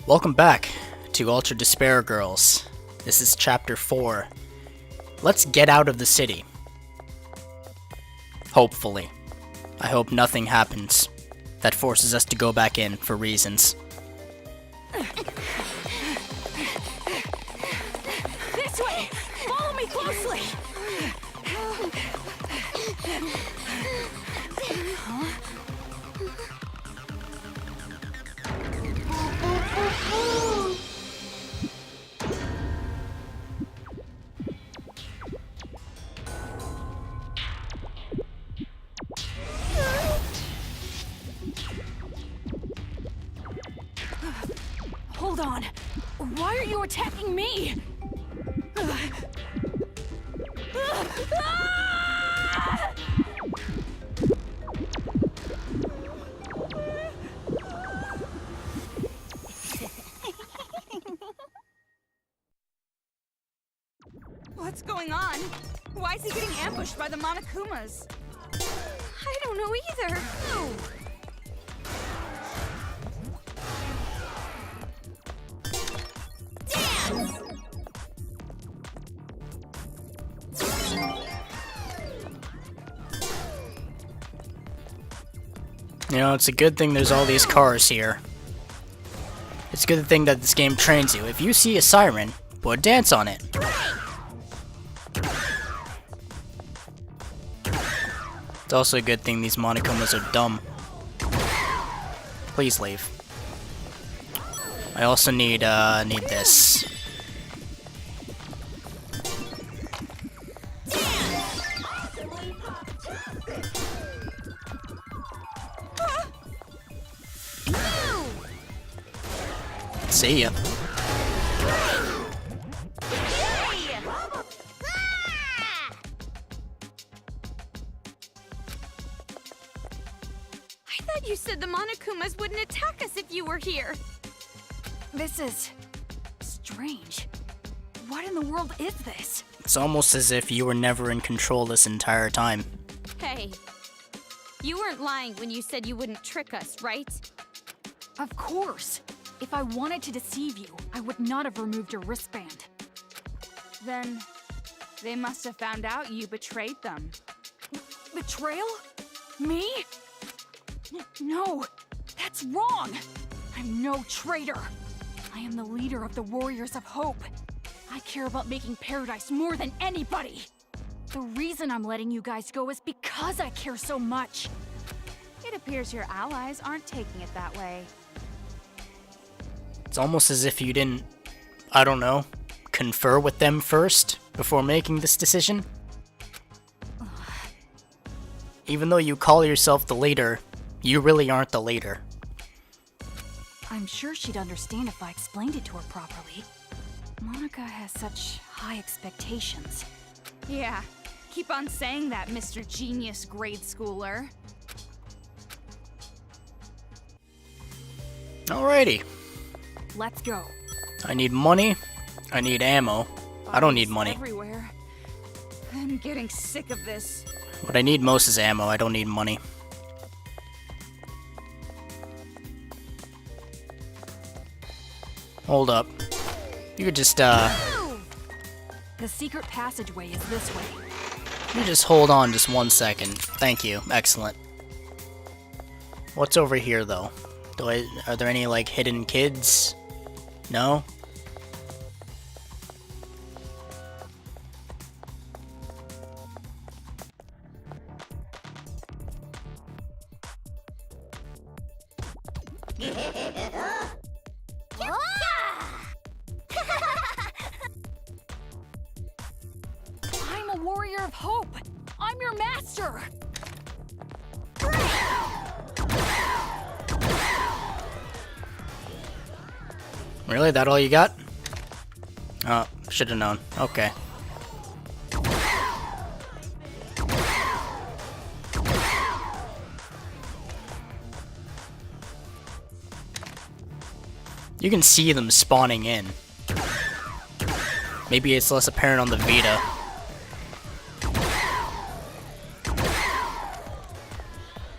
Welcome back to Ultra Despair Girls. This is Chapter 4. Let's get out of the city. Hopefully. I hope nothing happens that forces us to go back in for reasons. This way! Follow me closely! Hold on. Why are you attacking me? What's going on? Why is he getting ambushed by the Monokumas? I don't know either. You know, it's a good thing there's all these cars here. It's a good thing that this game trains you. If you see a siren, put a dance on it. It's also a good thing these Monokumas are dumb. Please leave. I also need this. See ya. I thought you said the Monokumas wouldn't attack us if you were here. This is strange. What in the world is this? It's almost as if you were never in control this entire time. Hey, you weren't lying when you said you wouldn't trick us, right? Of course. If I wanted to deceive you, I would not have removed your wristband. Then they must have found out you betrayed them. Betrayal? Me? No, that's wrong. I'm no traitor. I am the leader of the Warriors of Hope. I care about making paradise more than anybody. The reason I'm letting you guys go is because I care so much. It appears your allies aren't taking it that way. It's almost as if you didn't, I don't know, confer with them first before making this decision. Even though you call yourself the leader, you really aren't the leader. I'm sure she'd understand if I explained it to her properly. Monica has such high expectations. Yeah, keep on saying that, Mr. Genius grade schooler. Alrighty. Let's go. I need money. I need ammo. I don't need money. Everywhere. I'm getting sick of this. What I need most is ammo. I don't need money. Hold up. You could just, The secret passageway is this way. you just hold on just 1 second. Thank you. Excellent. What's over here, though? Are there any, like, hidden kids? No? I'm a warrior of hope. I'm your master. Really? That all you got? Oh, should have known. Okay. You can see them spawning in. Maybe it's less apparent on the Vita.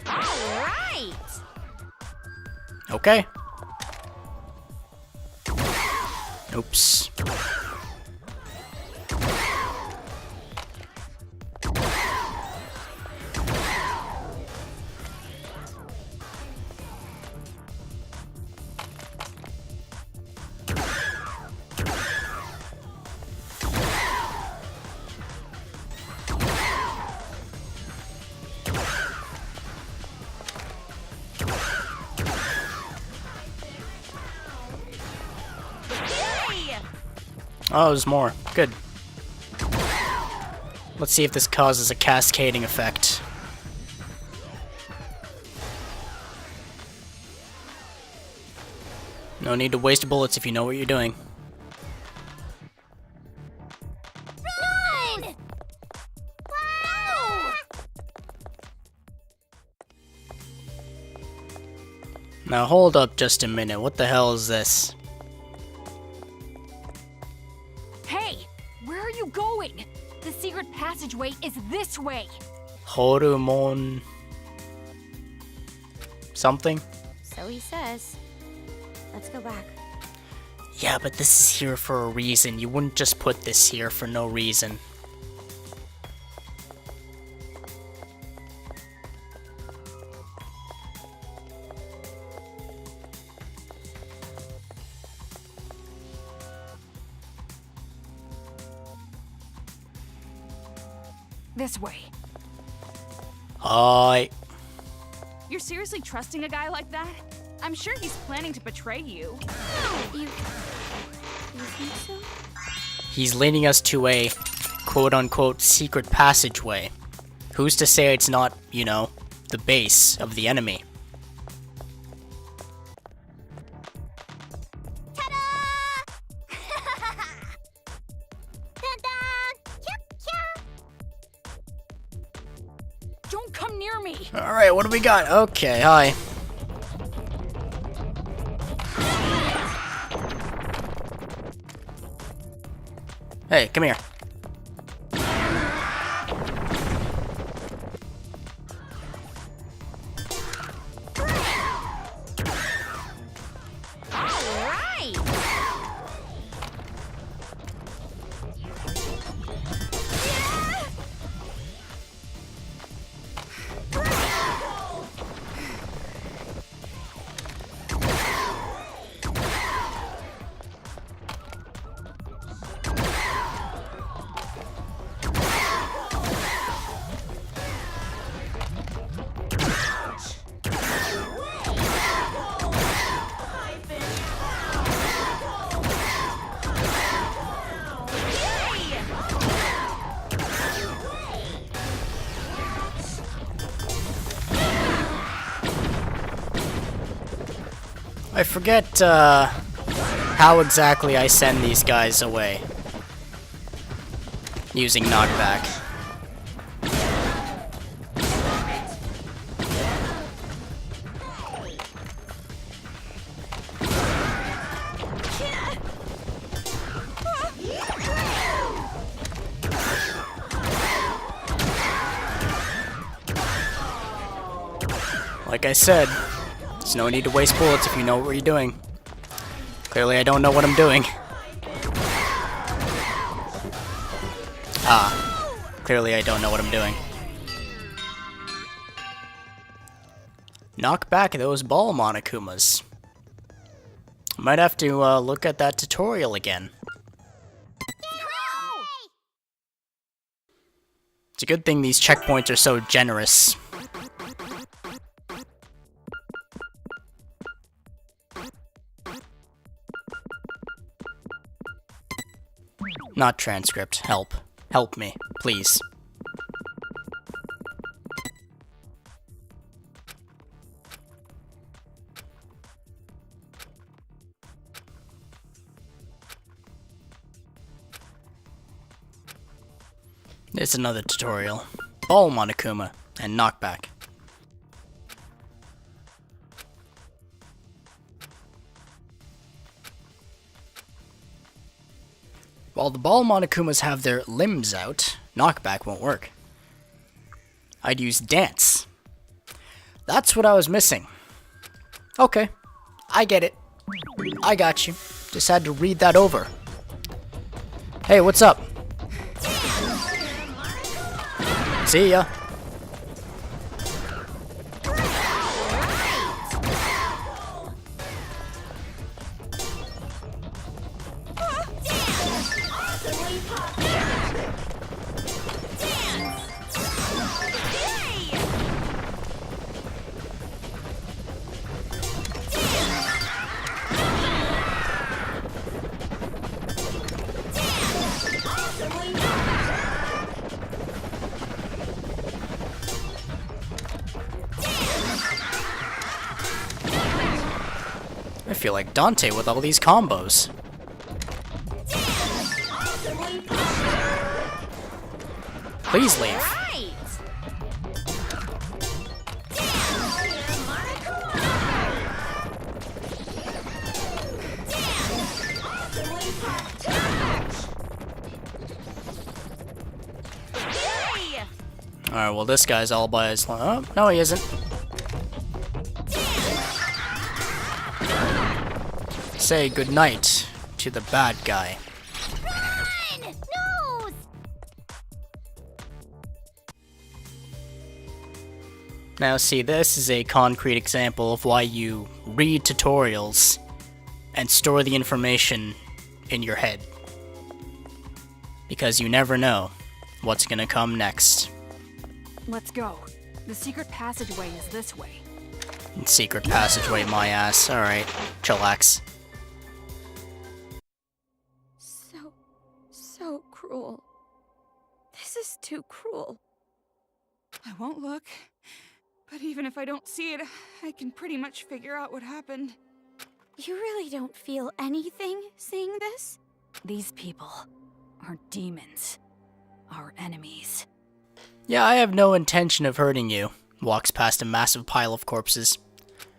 Alright! Okay. Oops. Oh, there's more. Good. Let's see if this causes a cascading effect. No need to waste bullets if you know what you're doing. Run! Wow! Now hold up just a minute. What the hell is this? Hey, where are you going? The secret passageway is this way. Hormone... something? So he says. Let's go back. Yeah, but this is here for a reason. You wouldn't just put this here for no reason. This way. Hi. You're seriously trusting a guy like that? I'm sure he's planning to betray you. You think so? He's leading us to a quote-unquote secret passageway. Who's to say it's not, you know, the base of the enemy? Ta-da! Ta-da! Don't come near me. Alright, what do we got? Okay, hi. Hey, come here. Alright! I forget, how exactly I send these guys away. Using knockback. Like I said, there's no need to waste bullets if you know what you're doing. Clearly I don't know what I'm doing. Ah, clearly I don't know what I'm doing. Knock back those ball Monokumas. Might have to look at that tutorial again. It's a good thing these checkpoints are so generous. Not transcript. Help. Help me, please. It's another tutorial. Ball Monokuma and knockback. While the ball Monokumas have their limbs out, knockback won't work. I'd use dance. That's what I was missing. Okay, I get it. I got you. Just had to read that over. Hey, what's up? See ya. I feel like Dante with all these combos. Please leave. Alright, well this guy's all by his... Oh, no he isn't. Say goodnight to the bad guy. Run! No! Now see, this is a concrete example of why you read tutorials and store the information in your head. Because you never know what's gonna come next. Let's go. The secret passageway is this way. Secret passageway, my ass. Alright, chillax. So cruel. This is too cruel. I won't look. But even if I don't see it, I can pretty much figure out what happened. You really don't feel anything seeing this? These people are demons. Our enemies. Yeah, I have no intention of hurting you. Walks past a massive pile of corpses.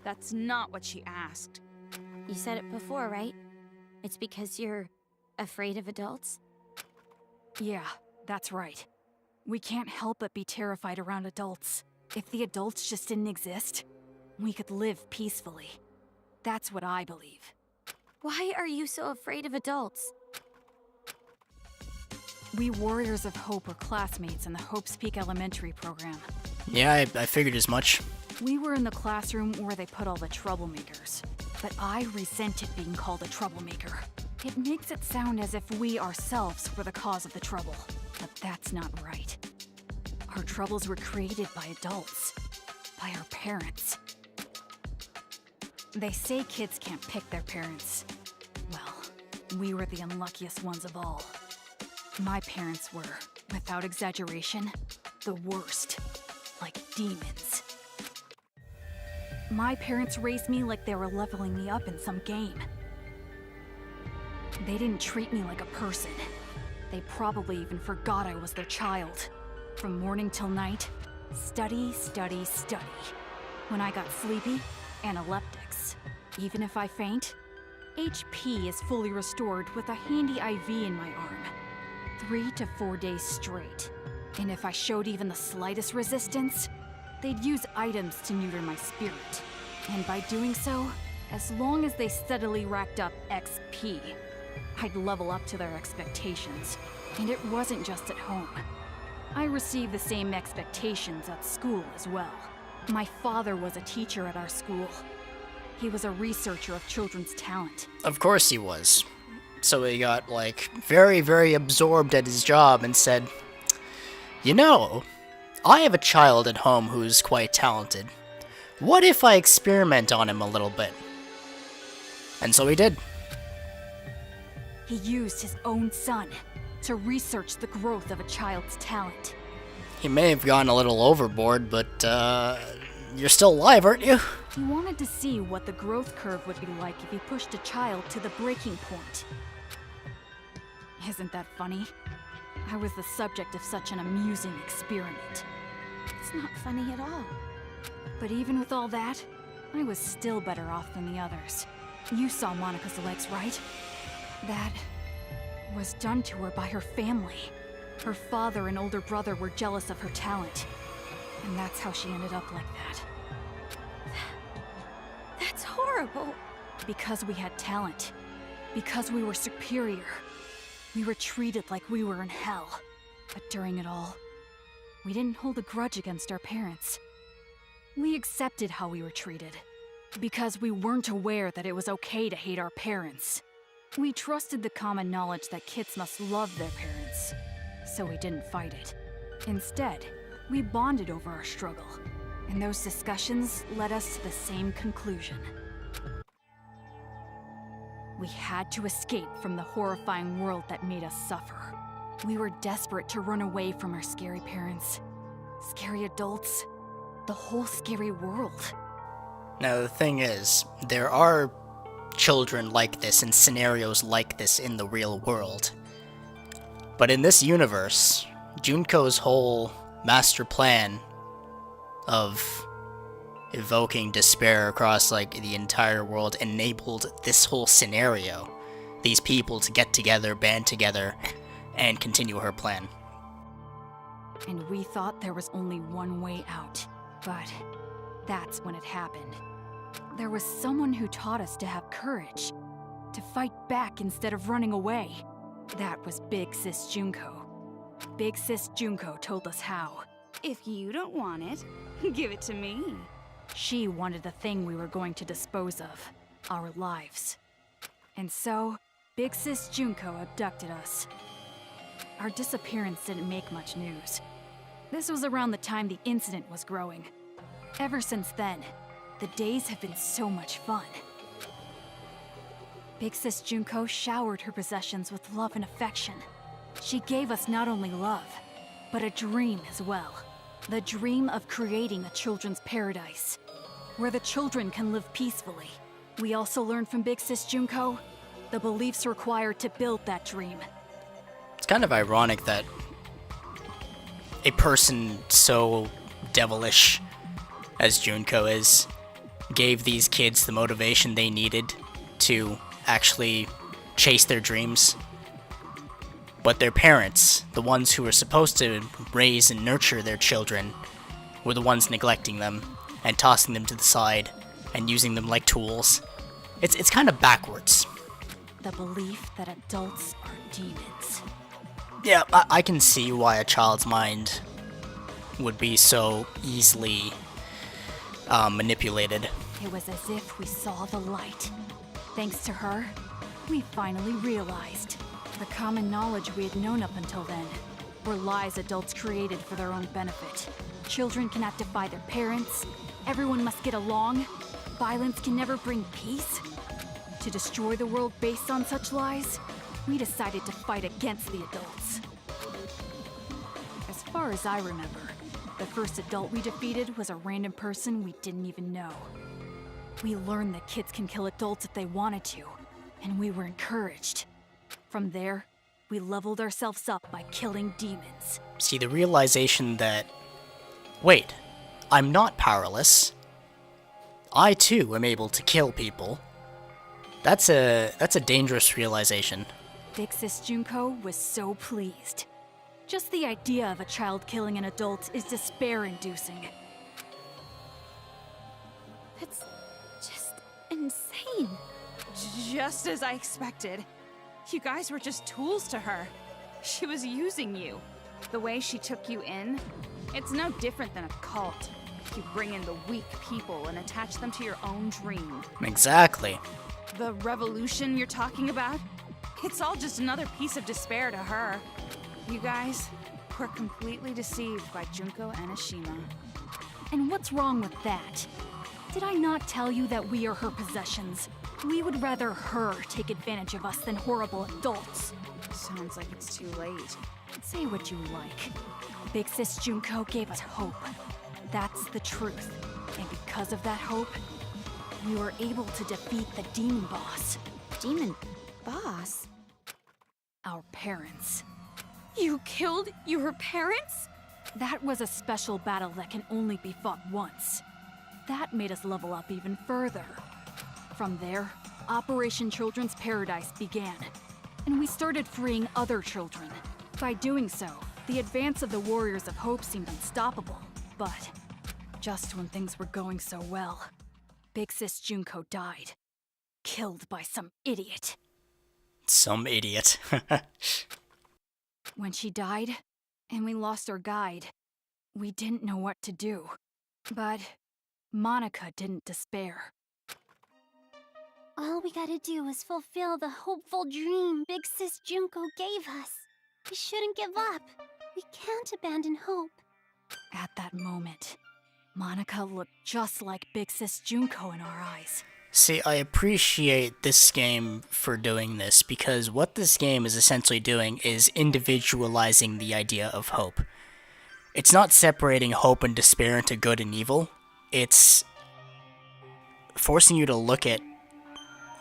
That's not what she asked. You said it before, right? It's because you're afraid of adults? Yeah, that's right. We can't help but be terrified around adults. If the adults just didn't exist, we could live peacefully. That's what I believe. Why are you so afraid of adults? We Warriors of Hope were classmates in the Hope's Peak Elementary program. Yeah, I figured as much. We were in the classroom where they put all the troublemakers. But I resented being called a troublemaker. It makes it sound as if we ourselves were the cause of the trouble. But that's not right. Our troubles were created by adults. By our parents. They say kids can't pick their parents. Well, we were the unluckiest ones of all. My parents were, without exaggeration, the worst. Like demons. My parents raised me like they were leveling me up in some game. They didn't treat me like a person. They probably even forgot I was their child. From morning till night, study, study, study. When I got sleepy, analeptics. Even if I faint, HP is fully restored with a handy IV in my arm. 3 to 4 days straight. And if I showed even the slightest resistance, they'd use items to neuter my spirit. And by doing so, as long as they steadily racked up XP, I'd level up to their expectations. And it wasn't just at home. I received the same expectations at school as well. My father was a teacher at our school. He was a researcher of children's talent. Of course he was. So he got, like, very, very absorbed at his job and said, "You know, I have a child at home who's quite talented. What if I experiment on him a little bit?" And so he did. He used his own son to research the growth of a child's talent. He may have gone a little overboard, but, you're still alive, aren't you? He wanted to see what the growth curve would be like if he pushed a child to the breaking point. Isn't that funny? I was the subject of such an amusing experiment. It's not funny at all. But even with all that, I was still better off than the others. You saw Monica's legs, right? That was done to her by her family. Her father and older brother were jealous of her talent. And that's how she ended up like that. That's horrible. Because we had talent. Because we were superior. We were treated like we were in hell. But during it all, we didn't hold a grudge against our parents. We accepted how we were treated. Because we weren't aware that it was okay to hate our parents. We trusted the common knowledge that kids must love their parents. So we didn't fight it. Instead, we bonded over our struggle. And those discussions led us to the same conclusion. We had to escape from the horrifying world that made us suffer. We were desperate to run away from our scary parents, scary adults, the whole scary world. Now, the thing is, there are children like this and scenarios like this in the real world. But in this universe, Junko's whole master plan of evoking despair across, like, the entire world enabled this whole scenario. These people to get together, band together, and continue her plan. And we thought there was only one way out. But that's when it happened. There was someone who taught us to have courage, to fight back instead of running away. That was Big Sis Junko. Big Sis Junko told us how. If you don't want it, give it to me. She wanted the thing we were going to dispose of, our lives. And so, Big Sis Junko abducted us. Our disappearance didn't make much news. This was around the time the incident was growing. Ever since then, the days have been so much fun. Big Sis Junko showered her possessions with love and affection. She gave us not only love, but a dream as well. The dream of creating a children's paradise, where the children can live peacefully. We also learned from Big Sis Junko the beliefs required to build that dream. It's kind of ironic that a person so devilish as Junko is gave these kids the motivation they needed to actually chase their dreams. But their parents, the ones who were supposed to raise and nurture their children, were the ones neglecting them and tossing them to the side and using them like tools. It's kind of backwards. The belief that adults are demons. Yeah, I can see why a child's mind would be so easily manipulated. It was as if we saw the light. Thanks to her, we finally realized the common knowledge we had known up until then were lies adults created for their own benefit. Children cannot defy their parents. Everyone must get along. Violence can never bring peace. To destroy the world based on such lies, we decided to fight against the adults. As far as I remember, the first adult we defeated was a random person we didn't even know. We learned that kids can kill adults if they wanted to, and we were encouraged. From there, we leveled ourselves up by killing demons. See, the realization that, wait, I'm not powerless. I too am able to kill people. That's a dangerous realization. Big Sis Junko was so pleased. Just the idea of a child killing an adult is despair-inducing. That's just insane. Just as I expected. You guys were just tools to her. She was using you. The way she took you in, it's no different than a cult. You bring in the weak people and attach them to your own dream. Exactly. The revolution you're talking about? It's all just another piece of despair to her. You guys were completely deceived by Junko Anishima. And what's wrong with that? Did I not tell you that we are her possessions? We would rather her take advantage of us than horrible adults. Sounds like it's too late. Say what you like. Big Sis Junko gave us hope. That's the truth. And because of that hope, we were able to defeat the demon boss. Demon boss? Our parents. You killed your parents? That was a special battle that can only be fought once. That made us level up even further. From there, Operation Children's Paradise began, and we started freeing other children. By doing so, the advance of the Warriors of Hope seemed unstoppable. But just when things were going so well, Big Sis Junko died. Killed by some idiot. Some idiot. When she died, and we lost our guide, we didn't know what to do. But Monica didn't despair. All we gotta do is fulfill the hopeful dream Big Sis Junko gave us. We shouldn't give up. We can't abandon hope. At that moment, Monica looked just like Big Sis Junko in our eyes. See, I appreciate this game for doing this, because what this game is essentially doing is individualizing the idea of hope. It's not separating hope and despair into good and evil. It's forcing you to look at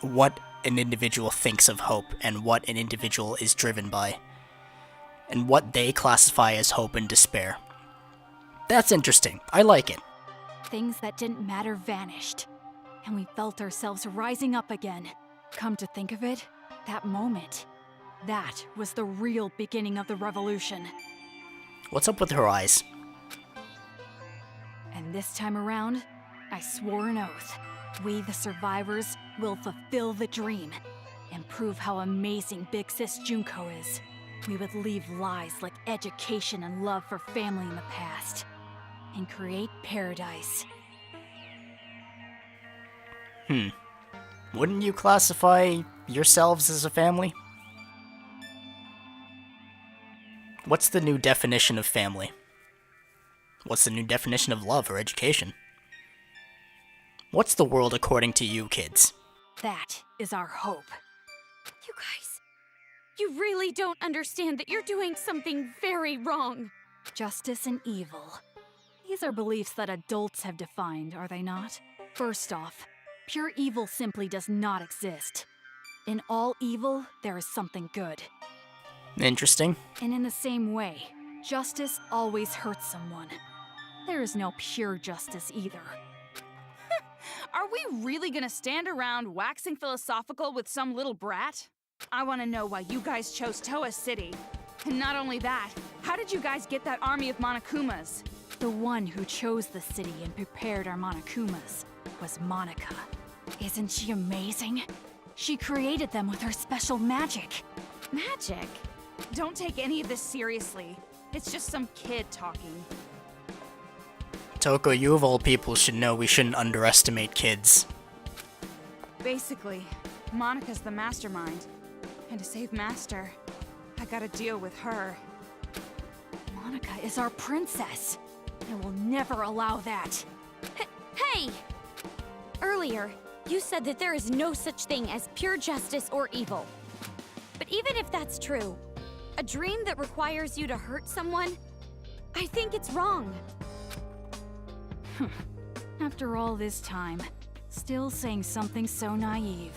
what an individual thinks of hope and what an individual is driven by, and what they classify as hope and despair. That's interesting. I like it. Things that didn't matter vanished, and we felt ourselves rising up again. Come to think of it, that moment, that was the real beginning of the revolution. What's up with her eyes? And this time around, I swore an oath. We, the survivors, will fulfill the dream and prove how amazing Big Sis Junko is. We would leave lies like education and love for family in the past and create paradise. Wouldn't you classify yourselves as a family? What's the new definition of family? What's the new definition of love or education? What's the world according to you, kids? That is our hope. You guys, you really don't understand that you're doing something very wrong. Justice and evil. These are beliefs that adults have defined, are they not? First off, pure evil simply does not exist. In all evil, there is something good. Interesting. And in the same way, justice always hurts someone. There is no pure justice either. Are we really gonna stand around waxing philosophical with some little brat? I wanna know why you guys chose Toa City. And not only that, how did you guys get that army of Monokumas? The one who chose the city and prepared our Monokumas was Monica. Isn't she amazing? She created them with her special magic. Magic? Don't take any of this seriously. It's just some kid talking. Toko, you of all people should know we shouldn't underestimate kids. Basically, Monica's the mastermind. And to save Master, I gotta deal with her. Monica is our princess. I will never allow that. Hey! Earlier, you said that there is no such thing as pure justice or evil. But even if that's true, a dream that requires you to hurt someone, I think it's wrong. After all this time, still saying something so naive.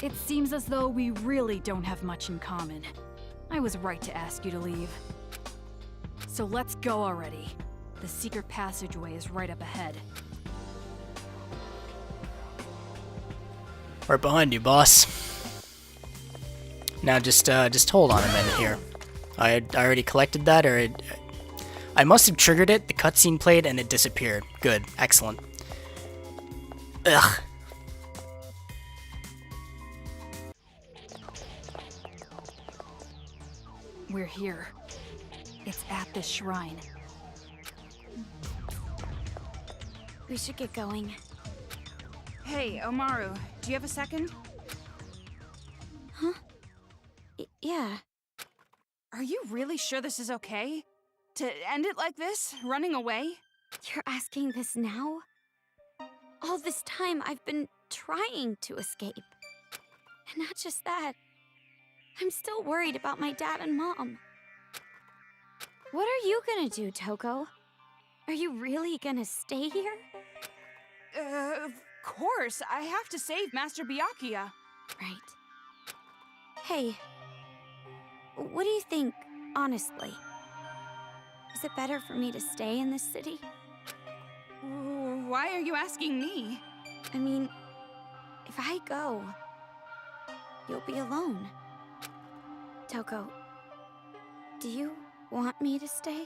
It seems as though we really don't have much in common. I was right to ask you to leave. So let's go already. The secret passageway is right up ahead. Right behind you, boss. Now just hold on a minute here. I already collected that, or I must have triggered it, the cutscene played, and it disappeared. Good. Excellent. Ugh. We're here. It's at this shrine. We should get going. Hey, Omaru, do you have a second? Huh? Yeah. Are you really sure this is okay? To end it like this, running away? You're asking this now? All this time I've been trying to escape. And not just that. I'm still worried about my dad and mom. What are you gonna do, Toko? Are you really gonna stay here? Of course, I have to save Master Byakuya. Right. Hey, what do you think, honestly? Is it better for me to stay in this city? Why are you asking me? I mean, if I go, you'll be alone. Toko, do you want me to stay?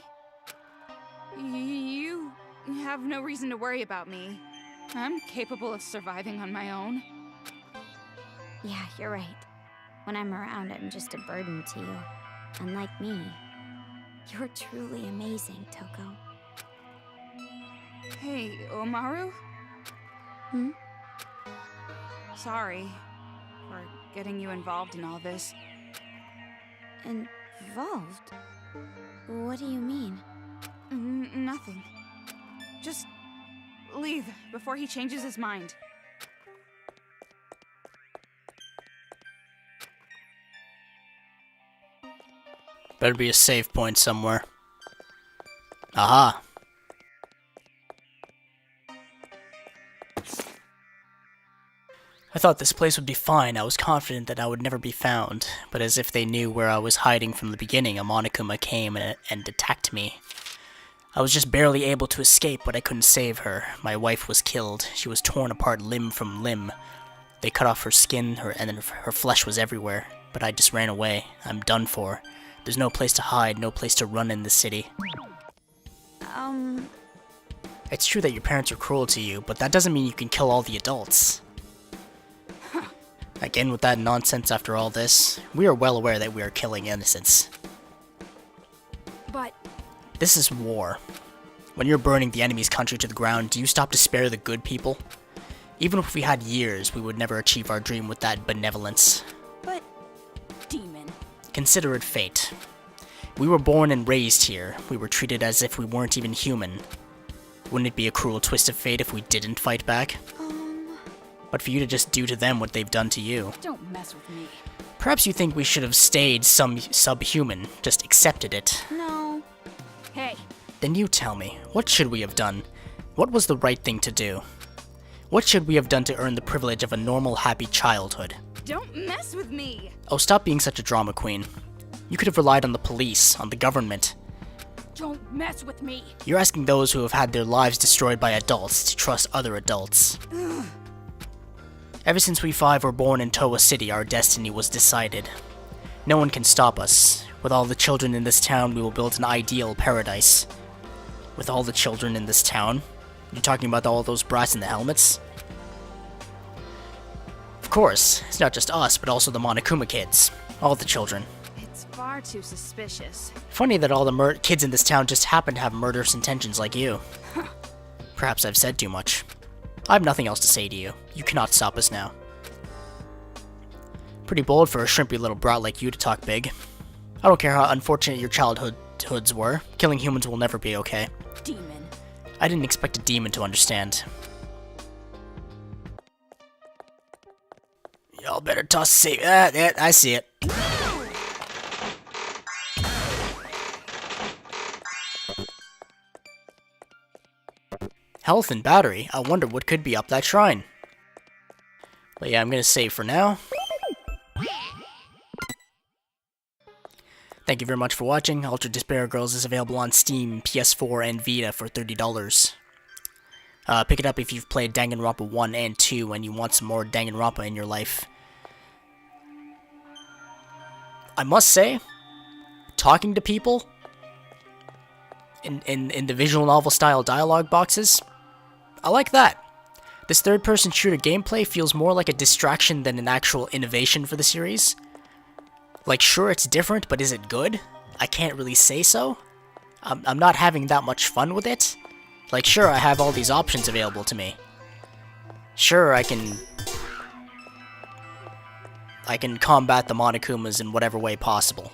You have no reason to worry about me. I'm capable of surviving on my own. Yeah, you're right. When I'm around, I'm just a burden to you. Unlike me, you're truly amazing, Toko. Hey, Omaru? Hmm? Sorry for getting you involved in all this. Involved? What do you mean? Nothing. Just leave before he changes his mind. Better be a save point somewhere. Aha! I thought this place would be fine. I was confident that I would never be found, but as if they knew where I was hiding from the beginning, a Monokuma came and attacked me. I was just barely able to escape, but I couldn't save her. My wife was killed. She was torn apart limb from limb. They cut off her skin, and then her flesh was everywhere, but I just ran away. I'm done for. There's no place to hide, no place to run in the city. It's true that your parents are cruel to you, but that doesn't mean you can kill all the adults. Again with that nonsense after all this, we are well aware that we are killing innocents. But This is war. When you're burning the enemy's country to the ground, do you stop to spare the good people? Even if we had years, we would never achieve our dream with that benevolence. demon. Consider it fate. We were born and raised here. We were treated as if we weren't even human. Wouldn't it be a cruel twist of fate if we didn't fight back? But for you to just do to them what they've done to you. Don't mess with me. Perhaps you think we should have stayed subhuman, just accepted it. No. Hey, Then you tell me, what should we have done? What was the right thing to do? What should we have done to earn the privilege of a normal, happy childhood? Don't mess with me! Oh, stop being such a drama queen. You could have relied on the police, on the government. don't mess with me. You're asking those who have had their lives destroyed by adults to trust other adults. Ever since we five were born in Towa City, our destiny was decided. No one can stop us. With all the children in this town, we will build an ideal paradise. With all the children in this town? You're talking about all those brats in the helmets? Of course, it's not just us, but also the Monokuma kids. All the children. It's far too suspicious. Funny that all the kids in this town just happen to have murderous intentions like you. Perhaps I've said too much. I have nothing else to say to you. You cannot stop us now. Pretty bold for a shrimpy little brat like you to talk big. I don't care how unfortunate your childhoods were. Killing humans will never be okay. Demon. I didn't expect a demon to understand. Y'all better toss safe. I see it. Health and battery. I wonder what could be up that shrine. But yeah, I'm gonna save for now. Thank you very much for watching. Ultra Despair Girls is available on Steam, PS4, and Vita for $30. Pick it up if you've played Danganronpa 1 and 2 and you want some more Danganronpa in your life. I must say, talking to people in the visual novel style dialogue boxes, I like that. This third-person shooter gameplay feels more like a distraction than an actual innovation for the series. Like, sure, it's different, but is it good? I can't really say so. I'm not having that much fun with it. Like, sure, I have all these options available to me. Sure, I can combat the Monokumas in whatever way possible.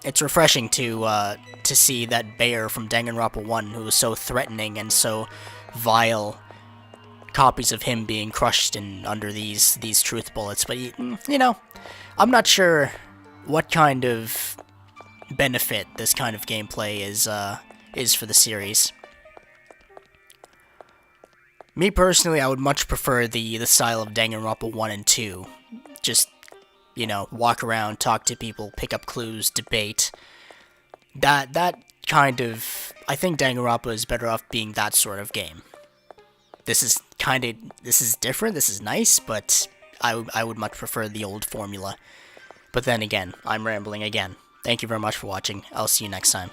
It's refreshing to see that bear from Danganronpa 1 who was so threatening and so vile, copies of him being crushed under these truth bullets. But, you know, I'm not sure what kind of benefit this kind of gameplay is for the series. Me personally, I would much prefer the style of Danganronpa 1 and 2. Just, you know, walk around, talk to people, pick up clues, debate. That kind of... I think Danganronpa is better off being that sort of game. This is different, this is nice, but I would much prefer the old formula. But then again, I'm rambling again. Thank you very much for watching. I'll see you next time.